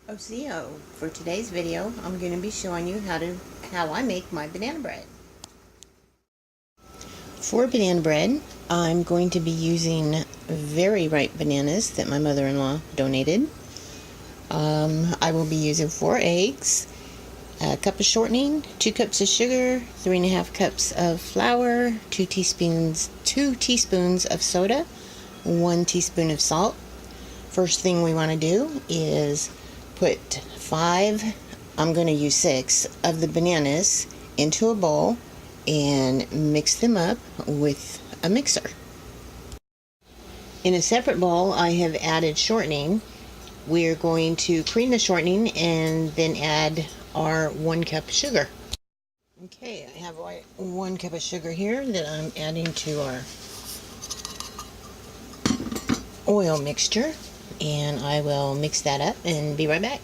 OCO. For today's video, I'm going to be showing you how I make my banana bread. For banana bread, I'm going to be using very ripe bananas that my mother-in-law donated. I will be using 4 eggs, a cup of shortening, 2 cups of sugar, 3.5 cups of flour, 2 teaspoons of soda, 1 teaspoon of salt. First thing we want to do is put 5, I'm going to use 6 of the bananas into a bowl and mix them up with a mixer. In a separate bowl, I have added shortening. We're going to cream the shortening and then add our 1 cup sugar. Okay, I have 1 cup of sugar here that I'm adding to our oil mixture, and I will mix that up and be right back.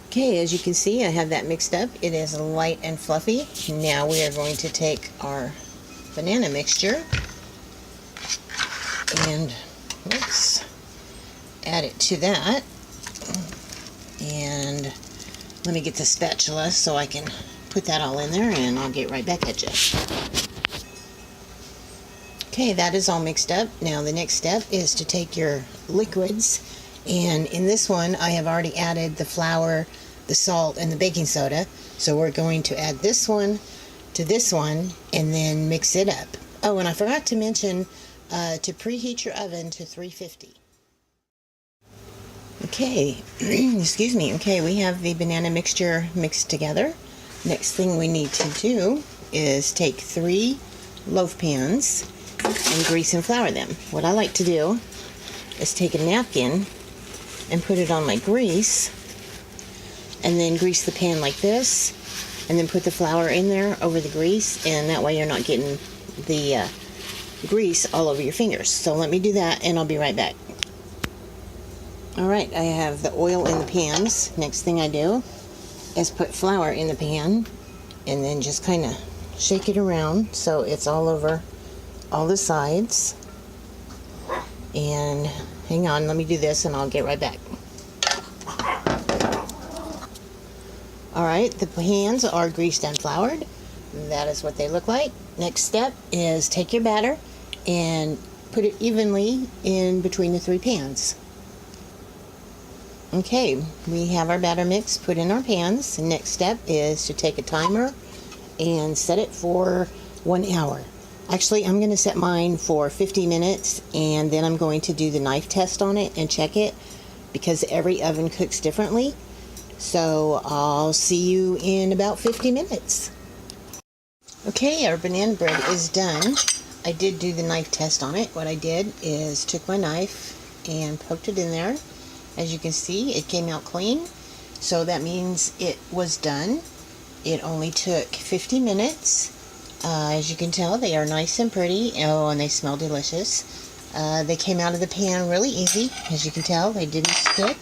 Okay, as you can see, I have that mixed up. It is light and fluffy. Now we are going to take our banana mixture and add it to that. And let me get the spatula so I can put that all in there, and I'll get right back at you. Okay, that is all mixed up. Now the next step is to take your liquids, and in this one I have already added the flour, the salt, and the baking soda. So we're going to add this one to this one and then mix it up. Oh, and I forgot to mention to preheat your oven to 350. Okay, excuse me. Okay, we have the banana mixture mixed together. Next thing we need to do is take 3 loaf pans and grease and flour them. What I like to do is take a napkin and put it on my grease, and then grease the pan like this, and then put the flour in there over the grease, and that way you're not getting the grease all over your fingers. So let me do that and I'll be right back. Alright, I have the oil in the pans. Next thing I do is put flour in the pan and then just kind of shake it around so it's all over all the sides. And hang on, let me do this and I'll get right back. Alright, the pans are greased and floured. That is what they look like. Next step is take your batter and put it evenly in between the 3 pans. Okay, we have our batter mix put in our pans. The next step is to take a timer and set it for 1 hour. Actually, I'm going to set mine for 50 minutes, and then I'm going to do the knife test on it and check it, because every oven cooks differently. So I'll see you in about 50 minutes. Okay, our banana bread is done. I did do the knife test on it. What I did is took my knife and poked it in there. As you can see, it came out clean. So that means it was done. It only took 50 minutes. As you can tell, they are nice and pretty. Oh, and they smell delicious. They came out of the pan really easy. As you can tell, they didn't stick.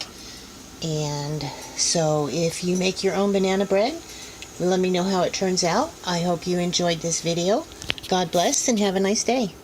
And so if you make your own banana bread, let me know how it turns out. I hope you enjoyed this video. God bless and have a nice day.